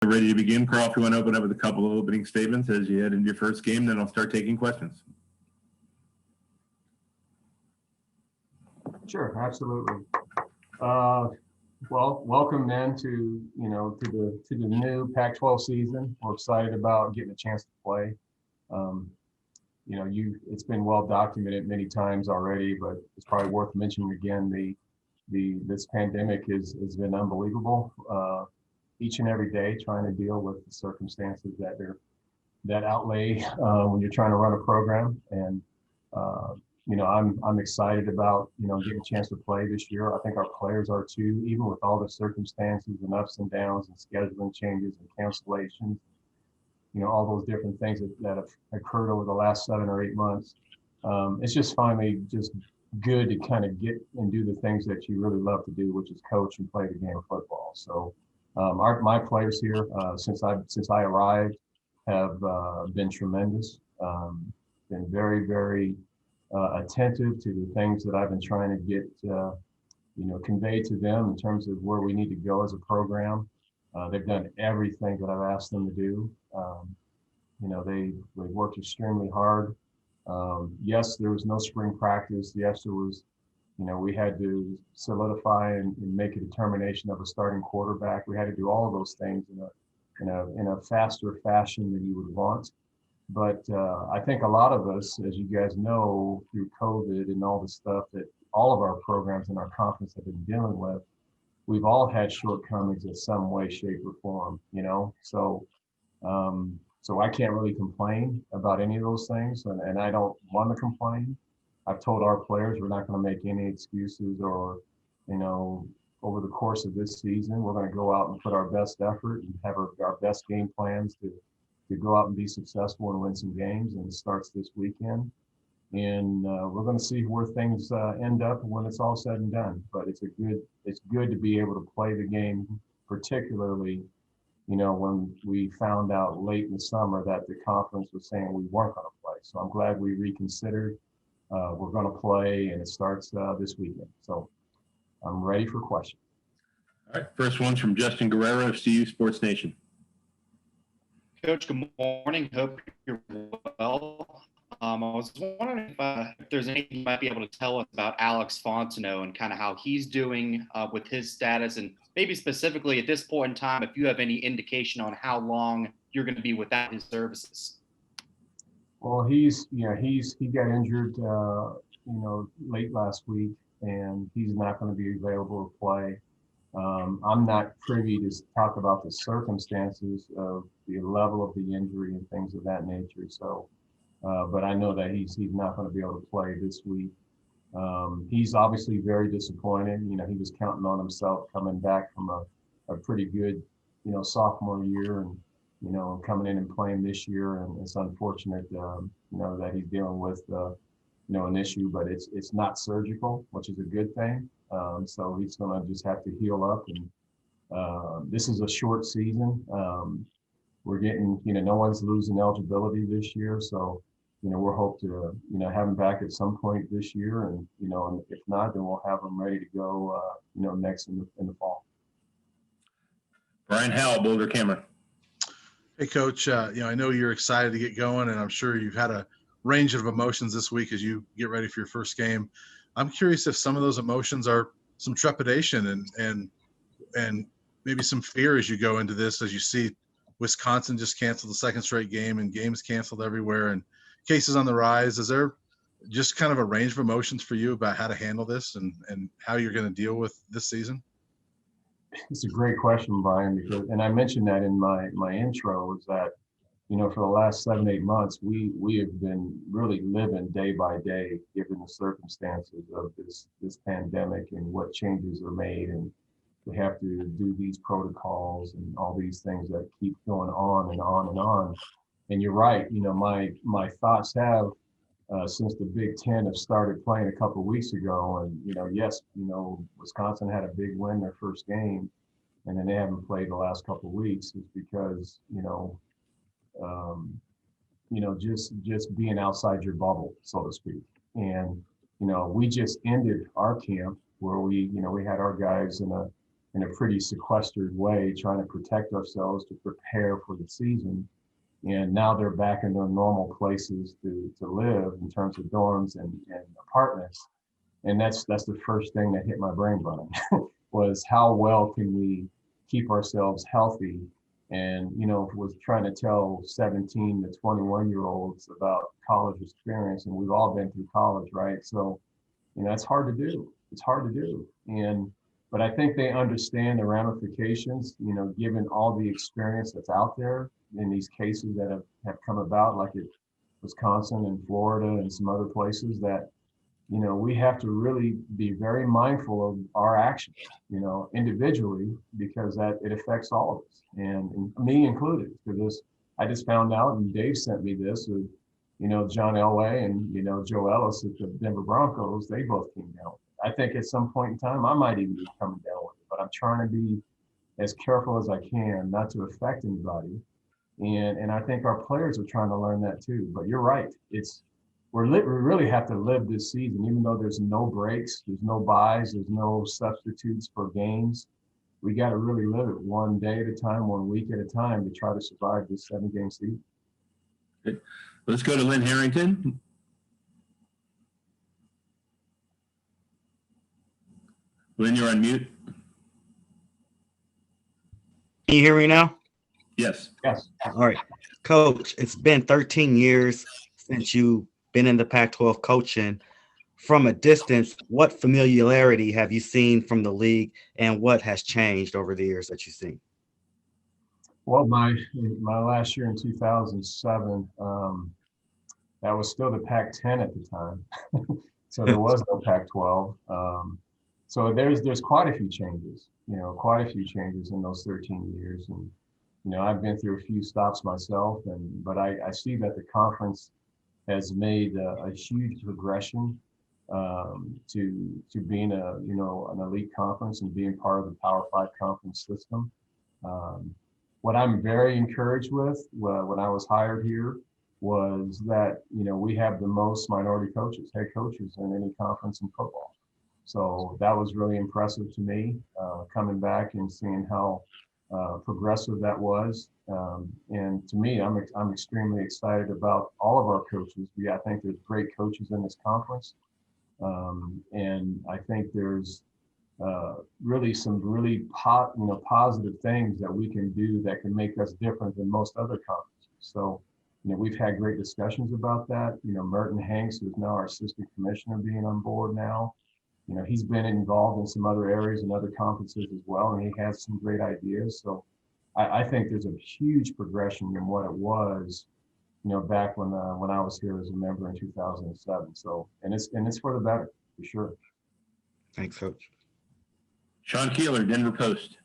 Ready to begin. Carl, if you want to open up with a couple of opening statements as you head into your first game, then I'll start taking questions. Sure, absolutely. Well, welcome then to the new Pac-12 season. We're excited about getting a chance to play. It's been well documented many times already, but it's probably worth mentioning again. This pandemic has been unbelievable. Each and every day, trying to deal with the circumstances that outlay when you're trying to run a program. And I'm excited about getting a chance to play this year. I think our players are too, even with all the circumstances and ups and downs and scheduling changes and cancellations. All those different things that have occurred over the last 7 or 8 months. It's just finally just good to kind of get and do the things that you really love to do, which is coach and play the game of football. So my players here since I arrived have been tremendous. Been very, very attentive to the things that I've been trying to get conveyed to them in terms of where we need to go as a program. They've done everything that I've asked them to do. They worked extremely hard. Yes, there was no spring practice. Yes, there was, we had to solidify and make a determination of a starting quarterback. We had to do all of those things in a faster fashion than you would want. But I think a lot of us, as you guys know, through COVID and all the stuff that all of our programs in our conference have been dealing with, we've all had shortcomings in some way, shape, or form. So I can't really complain about any of those things, and I don't want to complain. I've told our players we're not going to make any excuses or, over the course of this season, we're going to go out and put our best effort and have our best game plans to go out and be successful and win some games. And it starts this weekend. And we're going to see where things end up when it's all said and done. But it's good to be able to play the game, particularly when we found out late in the summer that the conference was saying we weren't going to play. So I'm glad we reconsidered. We're going to play, and it starts this weekend. So I'm ready for questions. All right, first one's from Justin Guerriero of CU Sports Nation. Coach, good morning. Hope you're well. I was wondering if there's anything you might be able to tell us about Alex Fontenot and kind of how he's doing with his status, and maybe specifically at this point in time, if you have any indication on how long you're going to be without his services. Well, he got injured, late last week, and he's not going to be available to play. I'm not privy to talk about the circumstances of the level of the injury and things of that nature. So, but I know that he's not going to be able to play this week. He's obviously very disappointed. He was counting on himself coming back from a pretty good, sophomore year, and coming in and playing this year. And it's unfortunate, that he's dealing with, an issue, but it's not surgical, which is a good thing. So he's going to just have to heal up. And this is a short season. We're getting, no one's losing eligibility this year. So, we'll hope to, have him back at some point this year. And, and if not, then we'll have him ready to go, next in the fall. Brian Howell, Boulder Camera. Hey, Coach, I know you're excited to get going, and I'm sure you've had a range of emotions this week as you get ready for your first game. I'm curious if some of those emotions are some trepidation and maybe some fear as you go into this, as you see Wisconsin just canceled the second straight game and games canceled everywhere and cases on the rise. Is there just kind of a range of emotions for you about how to handle this and how you're going to deal with this season? It's a great question, Brian, and I mentioned that in my intro, is that, for the last 7-8 months, we have been really living day by day, given the circumstances of this pandemic and what changes are made. And we have to do these protocols and all these things that keep going on and on and on. And you're right, my thoughts have, since the Big Ten have started playing a couple of weeks ago, and yes, Wisconsin had a big win their first game, and then they haven't played the last couple of weeks. It's because just being outside your bubble, so to speak. And we just ended our camp where we had our guys in in a pretty sequestered way, trying to protect ourselves to prepare for the season. And now they're back in their normal places to live in terms of dorms and apartments. And that's the first thing that hit my brain, Brian, was how well can we keep ourselves healthy? And, was trying to tell 17 to 21-year-olds about college experience, and we've all been through college, right? So, it's hard to do. It's hard to do. But I think they understand the ramifications, given all the experience that's out there in these cases that have come about, like in Wisconsin and Florida and some other places, that, we have to really be very mindful of our actions, individually, because that it affects all of us, and me included. Because I just found out, and Dave sent me this, John Elway and, Joe Ellis at the Denver Broncos, they both came down. I think at some point in time, I might even be coming down with it, but I'm trying to be as careful as I can not to affect anybody. And I think our players are trying to learn that too. But you're right. We really have to live this season, even though there's no breaks, there's no buys, there's no substitutes for games. We got to really live it one day at a time, 1 week at a time, to try to survive this 7-game season. Good. Let's go to Lynn Harrington. Lynn, you're on mute. Can you hear me now? Yes. All right. Coach, it's been 13 years since you've been in the Pac-12 coaching. From a distance, what familiarity have you seen from the league, and what has changed over the years that you've seen? Well, my last year in 2007, that was still the Pac-10 at the time. So there was no Pac-12. So there's quite a few changes, in those 13 years. And, I've been through a few stops myself, but I see that the conference has made a huge progression to being an elite conference and being part of the Power 5 conference system. What I'm very encouraged with when I was hired here was that, we have the most minority coaches, head coaches in any conference in football. So that was really impressive to me, coming back and seeing how progressive that was. And to me, I'm extremely excited about all of our coaches. I think there's great coaches in this conference. And I think there's really some really positive things that we can do that can make us different than most other conferences. So, we've had great discussions about that. Merton Hanks, who's now our assistant commissioner, being on board now. He's been involved in some other areas and other conferences as well, and he has some great ideas. So I think there's a huge progression in what it was, back when I was here as a member in 2007. So, and it's for the better, for sure. Thanks, Coach. Sean Keeler, Denver Post.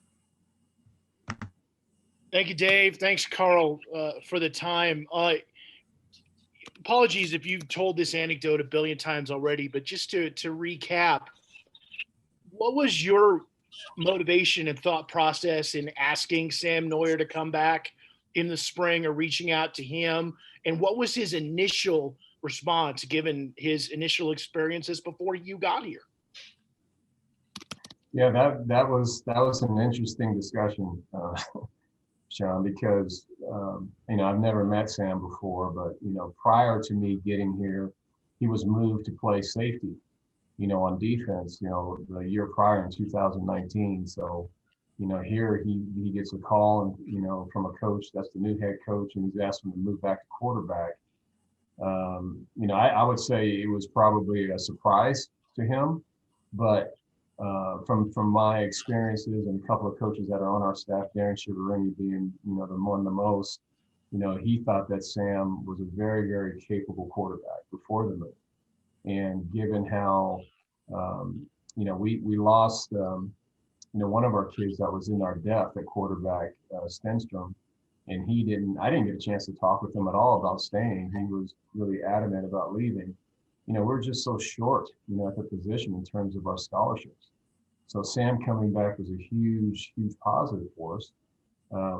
Thank you, Dave. Thanks, Carl, for the time. Apologies if you've told this anecdote a billion times already, but just to recap, what was your motivation and thought process in asking Sam Neuer to come back in the spring, or reaching out to him? And what was his initial response, given his initial experiences before you got here? Yeah, that was an interesting discussion, Sean, because I've never met Sam before, but prior to me getting here, he was moved to play safety, on defense, the year prior in 2019. So, here he gets a call, and from a coach that's the new head coach, and he's asked him to move back to quarterback. I would say it was probably a surprise to him, but from my experiences and a couple of coaches that are on our staff, Darren Chiaverini being, the one the most, he thought that Sam was a very, very capable quarterback before the move. And given how, we lost, one of our kids that was in our depth at quarterback, Stenstrom, and I didn't get a chance to talk with him at all about staying. He was really adamant about leaving. We're just so short, at the position in terms of our scholarships. So Sam coming back was a huge, huge positive for us.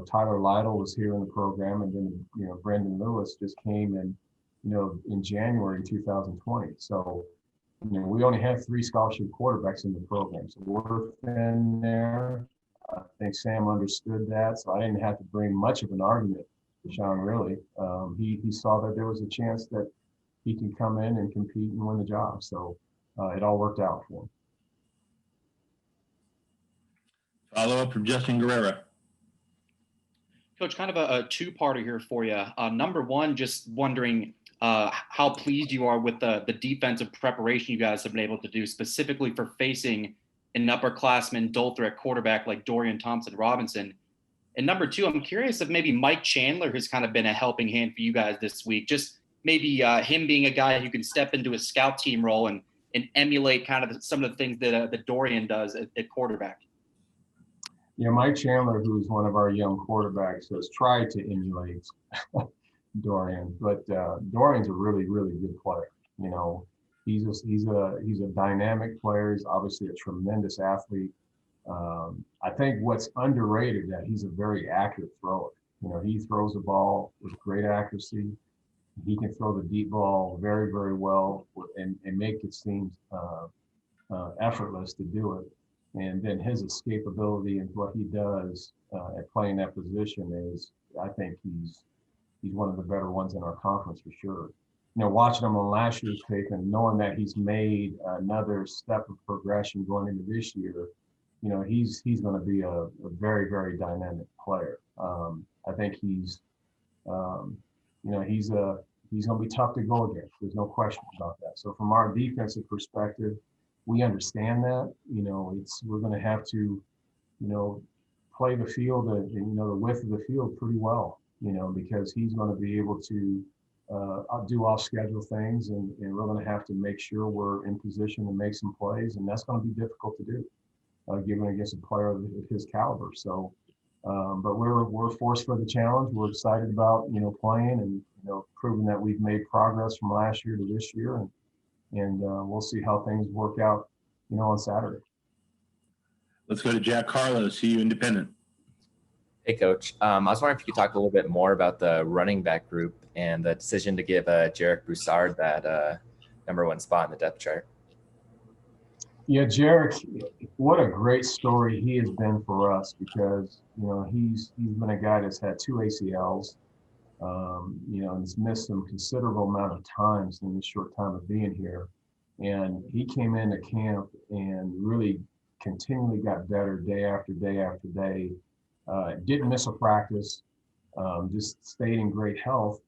Tyler Lytle was here in the program, and then, Brendan Lewis just came in January 2020. So, we only have 3 scholarship quarterbacks in the program. So we're thin there. I think Sam understood that, so I didn't have to bring much of an argument to Sean, really. He saw that there was a chance that he can come in and compete and win the job. So it all worked out for him. Follow up from Justin Guerriero. Coach, kind of a two-parter here for you. Number one, just wondering how pleased you are with the defensive preparation you guys have been able to do, specifically for facing an upperclassman Dolther at quarterback like Dorian Thompson-Robinson. And number two, I'm curious if maybe Mike Chandler has kind of been a helping hand for you guys this week. Just maybe him being a guy who can step into a scout team role and emulate kind of some of the things that Dorian does at quarterback. Yeah, Mike Chandler, who's one of our young quarterbacks, has tried to emulate Dorian, but Dorian's a really, really good player. You know, he's a dynamic player. He's obviously a tremendous athlete. I think what's underrated that he's a very accurate thrower. You know, he throws the ball with great accuracy. He can throw the deep ball very, very well and make it seem effortless to do it. And then his escapability and what he does at playing that position is, I think he's one of the better ones in our conference for sure. You know, watching him on last year's tape and knowing that he's made another step of progression going into this year, you know, he's going to be a very, very dynamic player. I think he's going to be tough to go against. There's no question about that. So from our defensive perspective, we understand that. You know, we're going to have to, you know, play the field and, you know, the width of the field pretty well, you know, because he's going to be able to do off-schedule things, and we're going to have to make sure we're in position to make some plays, and that's going to be difficult to do, given against a player of his caliber. So, but we're forced for the challenge. We're excited about, you know, playing and, you know, proving that we've made progress from last year to this year, and we'll see how things work out, you know, on Saturday. Let's go to Jack Carlough, CU Independent. Hey, Coach. I was wondering if you could talk a little bit more about the running back group and the decision to give Jarek Broussard that #1 spot in the depth chart. Yeah, Jarek, what a great story he has been for us, because, you know, he's been a guy that's had 2 ACLs, you know, and he's missed some considerable amount of times in this short time of being here. And he came into camp and really continually got better day after day after day. Didn't miss a practice, just stayed in great health.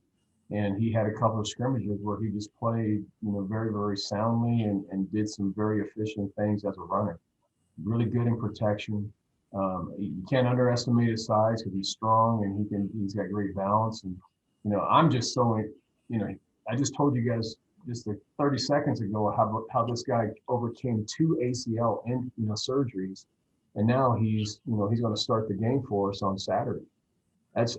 And he had a couple of scrimmages where he just played, you know, very, very soundly and did some very efficient things as a runner. Really good in protection. You can't underestimate his size because he's strong and he's got great balance. And, you know, I'm just so, you know, I just told you guys just 30 seconds ago how this guy overcame 2 ACL and, you know, surgeries. And now he's going to start the game for us on Saturday.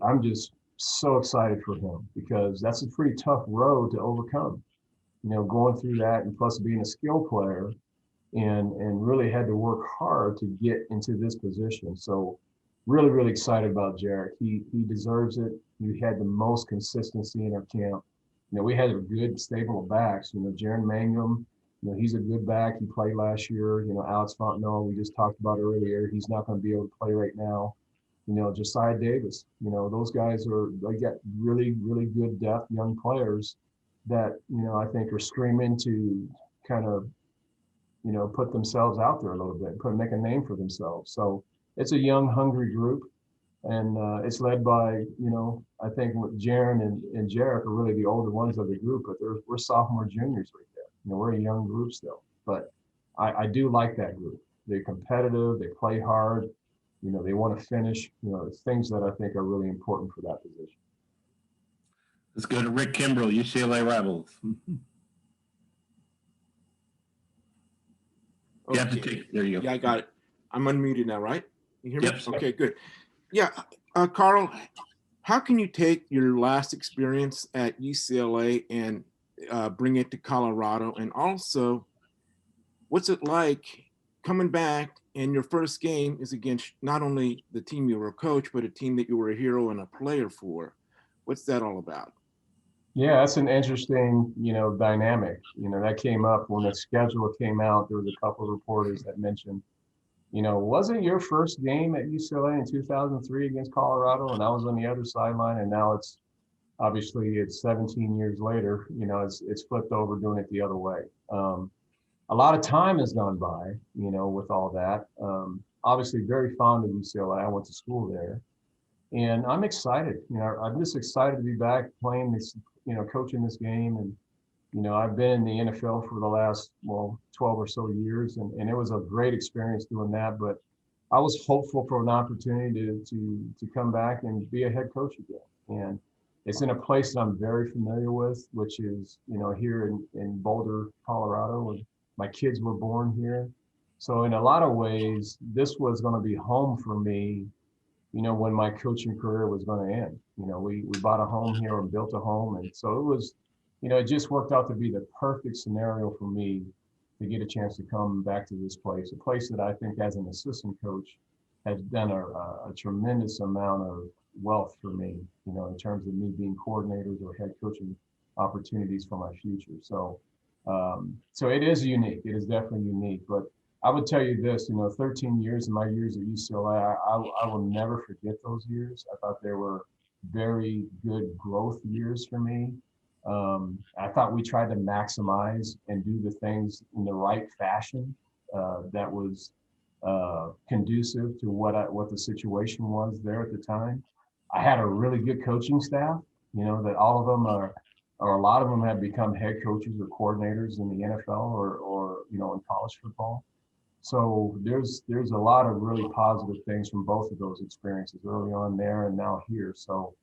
I'm just so excited for him, because that's a pretty tough road to overcome, you know, going through that, and plus being a skill player and really had to work hard to get into this position. So really, really excited about Jarek. He deserves it. He had the most consistency in our camp. You know, we had a good stable of backs. You know, Jaron Mangum, you know, he's a good back. He played last year. You know, Alex Fontenot, we just talked about earlier. He's not going to be able to play right now. You know, Josiah Davis, you know, those guys they got really, really good depth, young players that, you know, I think are screaming to kind of, you know, put themselves out there a little bit, make a name for themselves. So it's a young, hungry group. And it's led by, you know, I think Jaron and Jarek are really the older ones of the group, but we're sophomore, juniors right there. You know, we're a young group still. But I do like that group. They're competitive. They play hard. You know, they want to finish. You know, it's things that I think are really important for that position. Let's go to Rick Kimbrell, UCLA Rebels. You have to take, there you go. Yeah, I got it. I'm unmuted now, right? You hear me? Yep. Okay, good. Yeah, Carl, how can you take your last experience at UCLA and bring it to Colorado? And also, what's it like coming back and your first game is against not only the team you were a coach, but a team that you were a hero and a player for? What's that all about? Yeah, that's an interesting, you know, dynamic. You know, that came up when the schedule came out. There was a couple of reporters that mentioned, wasn't your first game at UCLA in 2003 against Colorado, and I was on the other sideline, and now it's 17 years later, it's flipped over doing it the other way. A lot of time has gone by, with all that. Obviously very fond of UCLA. I went to school there, and I'm excited. I'm just excited to be back playing this, coaching this game. And, I've been in the NFL for the last, 12 or so years, and it was a great experience doing that. But I was hopeful for an opportunity to come back and be a head coach again. And it's in a place that I'm very familiar with, which is, here in Boulder, Colorado. And my kids were born here. So in a lot of ways, this was going to be home for me, when my coaching career was going to end. We bought a home here and built a home. And so it was, it just worked out to be the perfect scenario for me to get a chance to come back to this place, a place that I think as an assistant coach has done a tremendous amount of wealth for me, in terms of me being coordinators or head coaching opportunities for my future. So, so it is unique. It is definitely unique. But I would tell you this, 13 years of my years at UCLA, I will never forget those years. I thought they were very good growth years for me. I thought we tried to maximize and do the things in the right fashion that was conducive to what the situation was there at the time. I had a really good coaching staff, that all of them or a lot of them have become head coaches or coordinators in the NFL or in college football. So there's a lot of really positive things from both of those experiences early on there and now here. So,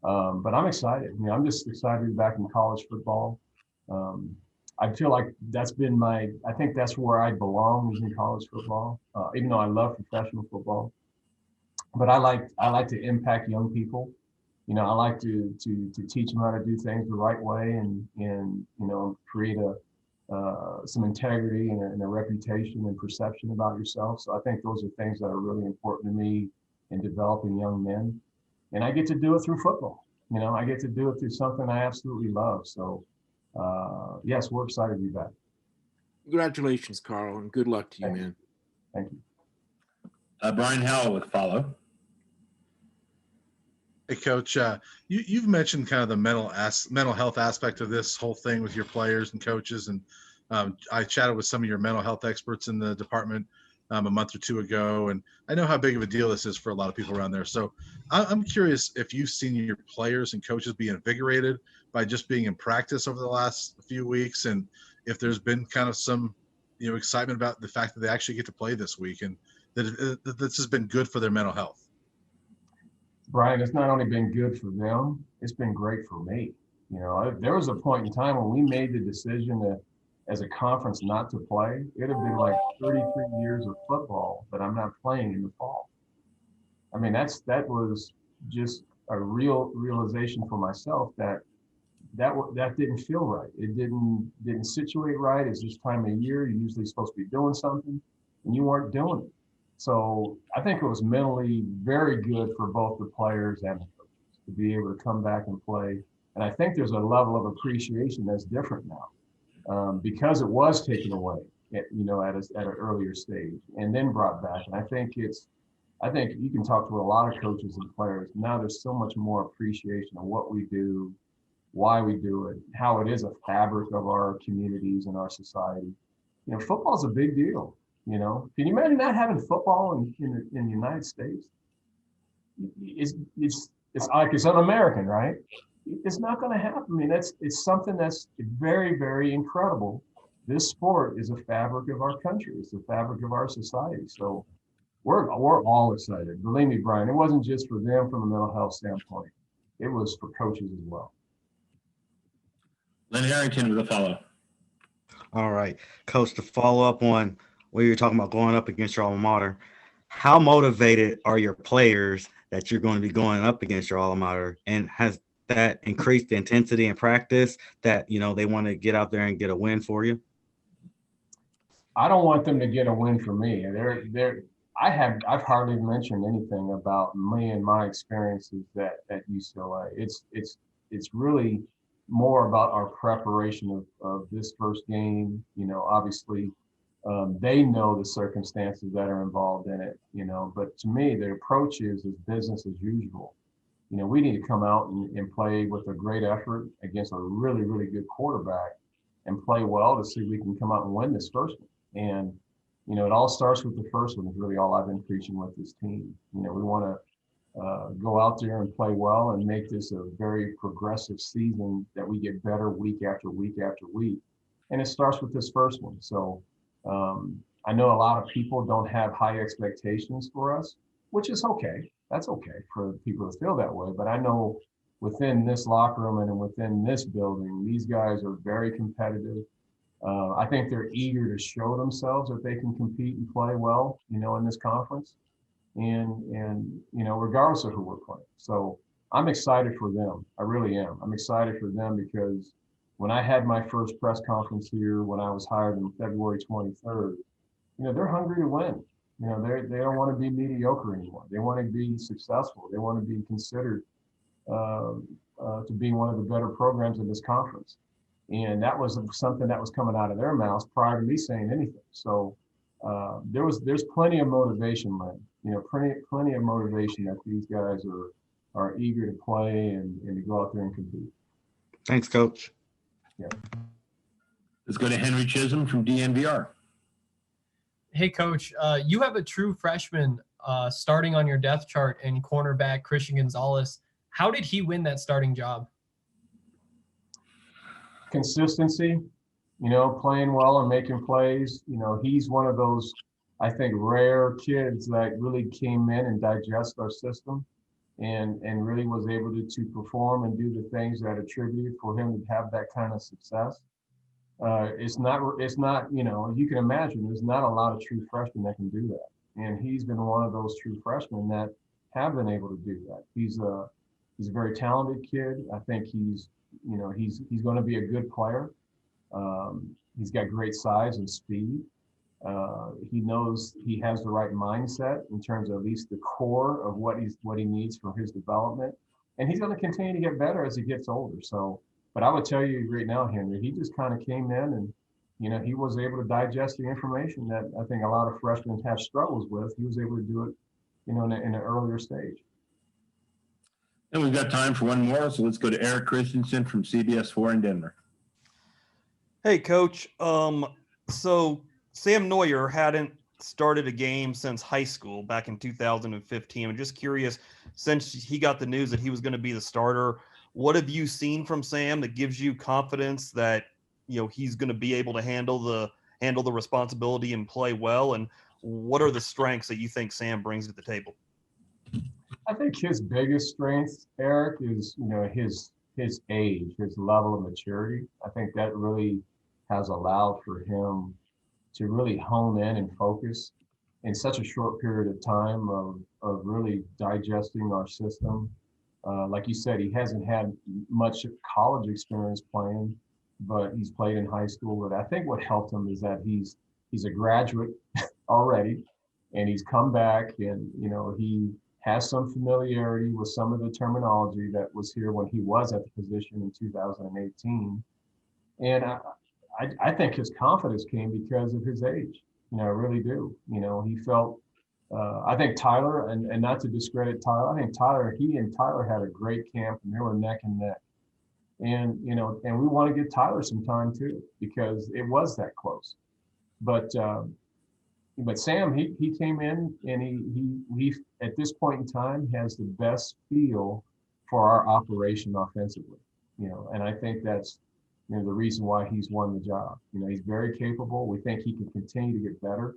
but I'm excited. I'm just excited to be back in college football. I feel like I think that's where I belong, is in college football, even though I love professional football. But I like to impact young people. I like to teach them how to do things the right way and create some integrity and a reputation and perception about yourself. So I think those are things that are really important to me in developing young men. And I get to do it through football. I get to do it through something I absolutely love. So yes, we're excited to be back. Congratulations, Carl, and good luck to you, man. Thank you. Brian Howell with follow. Hey, Coach, you've mentioned kind of the mental health aspect of this whole thing with your players and coaches, and I chatted with some of your mental health experts in the department a month or two ago, and I know how big of a deal this is for a lot of people around there. So I'm curious if you've seen your players and coaches be invigorated by just being in practice over the last few weeks, and if there's been kind of some excitement about the fact that they actually get to play this week and that this has been good for their mental health. Brian, it's not only been good for them, it's been great for me. There was a point in time when we made the decision as a conference not to play. It'd have been like 33 years of football that I'm not playing in the fall. I mean, that was just a realization for myself that didn't feel right. It didn't situate right. It's this time of year. You're usually supposed to be doing something, and you weren't doing it. So I think it was mentally very good for both the players and the coaches to be able to come back and play. And I think there's a level of appreciation that's different now because it was taken away, at an earlier stage and then brought back. And I think you can talk to a lot of coaches and players. Now there's so much more appreciation of what we do, why we do it, how it is a fabric of our communities and our society. Football is a big deal. Can you imagine not having football in the United States? It's like it's un-American, right? It's not going to happen. I mean, it's something that's very, very incredible. This sport is a fabric of our country. It's a fabric of our society. So we're all excited. Believe me, Brian, it wasn't just for them from a mental health standpoint. It was for coaches as well. Lynn Harrington with a follow. All right, Coach, to follow up on what you're talking about going up against your alma mater, how motivated are your players that you're going to be going up against your alma mater? And has that increased the intensity in practice that, they want to get out there and get a win for you? I don't want them to get a win for me. I've hardly mentioned anything about me and my experiences at UCLA. It's really more about our preparation of this first game. Obviously, They know the circumstances that are involved in it, but to me, the approach is business as usual. We need to come out and play with a great effort against a really, really good quarterback and play well to see if we can come out and win this first one. And, it all starts with the first one is really all I've been preaching with this team. We want to go out there and play well and make this a very progressive season that we get better week after week after week. And it starts with this first one. So I know a lot of people don't have high expectations for us, which is okay. That's okay for people to feel that way. But I know within this locker room and within this building, these guys are very competitive. I think they're eager to show themselves that they can compete and play well, in this conference. And regardless of who we're playing. So I'm excited for them. I really am. I'm excited for them because when I had my first press conference here, when I was hired on February 23rd, they're hungry to win. They don't want to be mediocre anymore. They want to be successful. They want to be considered to be one of the better programs in this conference. And that was something that was coming out of their mouths prior to me saying anything. So there's plenty of motivation, Len. Plenty of motivation that these guys are eager to play and to go out there and compete. Thanks, Coach. Yeah. Let's go to Henry Chisholm from DNVR. Hey, Coach, you have a true freshman starting on your depth chart in cornerback Christian Gonzalez. How did he win that starting job? Consistency, playing well and making plays. He's one of those, I think, rare kids that really came in and digest our system and really was able to perform and do the things that attributed for him to have that kind of success. It's not, you can imagine there's not a lot of true freshmen that can do that. And he's been one of those true freshmen that have been able to do that. He's a very talented kid. I think he's going to be a good player. He's got great size and speed. He knows he has the right mindset in terms of at least the core of what he needs for his development. And he's going to continue to get better as he gets older. So, but I would tell you right now, Henry, he just kind of came in and, he was able to digest the information that I think a lot of freshmen have struggles with. He was able to do it, in an earlier stage. And we've got time for one more, so let's go to Eric Christensen from CBS4 in Denver. Hey, Coach. So Sam Neuer hadn't started a game since high school back in 2015. I'm just curious, since he got the news that he was going to be the starter, what have you seen from Sam that gives you confidence that he's going to be able to handle the responsibility and play well? And what are the strengths that you think Sam brings to the table? I think his biggest strength, Eric, is his age, his level of maturity. I think that really has allowed for him to really hone in and focus in such a short period of time of really digesting our system. Like you said, he hasn't had much college experience playing, but he's played in high school. But I think what helped him is that he's a graduate already, and he's come back and he has some familiarity with some of the terminology that was here when he was at the position in 2018. And I think his confidence came because of his age. I really do. He felt, I think Tyler, and not to discredit Tyler, I think he and Tyler had a great camp and they were neck and neck. And, and we want to give Tyler some time too, because it was that close. But Sam, he came in and he at this point in time has the best feel for our operation offensively, and I think that's, the reason why he's won the job. He's very capable. We think he can continue to get better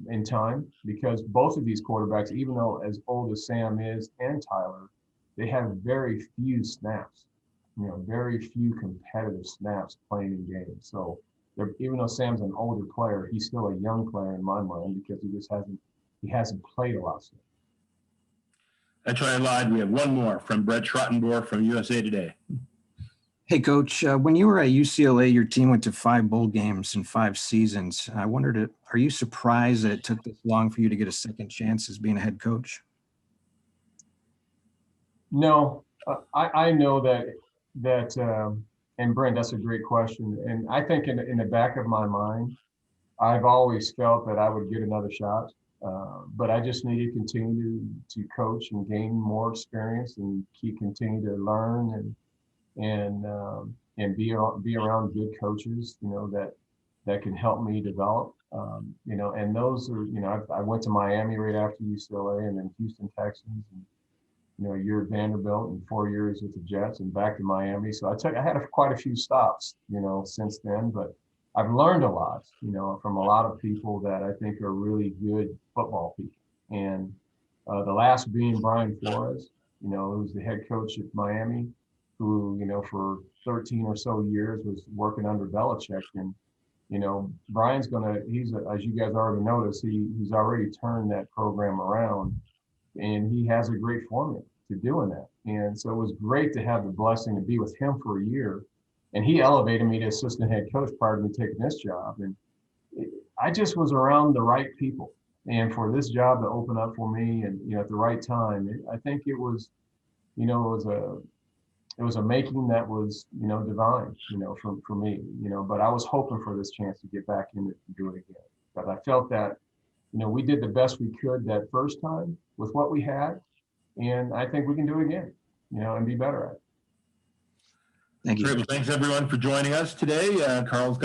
in time, because both of these quarterbacks, even though as old as Sam is and Tyler, they have very few snaps, very few competitive snaps playing in games. So even though Sam's an older player, he's still a young player in my mind because he hasn't played a lot. That's why I lied. We have one more from Brett Schrottenborg from USA Today. Hey, Coach, when you were at UCLA, your team went to 5 bowl games in 5 seasons. I wondered, are you surprised that it took this long for you to get a second chance as being a head coach? No, I know that, and Brent, that's a great question. And I think in the back of my mind, I've always felt that I would get another shot, but I just need to continue to coach and gain more experience and continue to learn and be around good coaches, that can help me develop. And those are, I went to Miami right after UCLA, and then Houston Texans, and a year at Vanderbilt and 4 years with the Jets, and back to Miami. So I had quite a few stops, since then, but I've learned a lot, from a lot of people that I think are really good football people. And the last being Brian Flores, who's the head coach at Miami, who, for 13 or so years was working under Belichick. And, Brian's as you guys already noticed, he's already turned that program around, and he has a great formula to doing that. And so it was great to have the blessing to be with him for a year. And he elevated me to assistant head coach prior to me taking this job. And I just was around the right people. And for this job to open up for me and, at the right time, I think it was, it was a making that was, divine, for me, but I was hoping for this chance to get back in it and do it again. But I felt that, we did the best we could that first time with what we had. And I think we can do it again, and be better at it. Thank you. Great. Well, thanks everyone for joining us today. Carl's got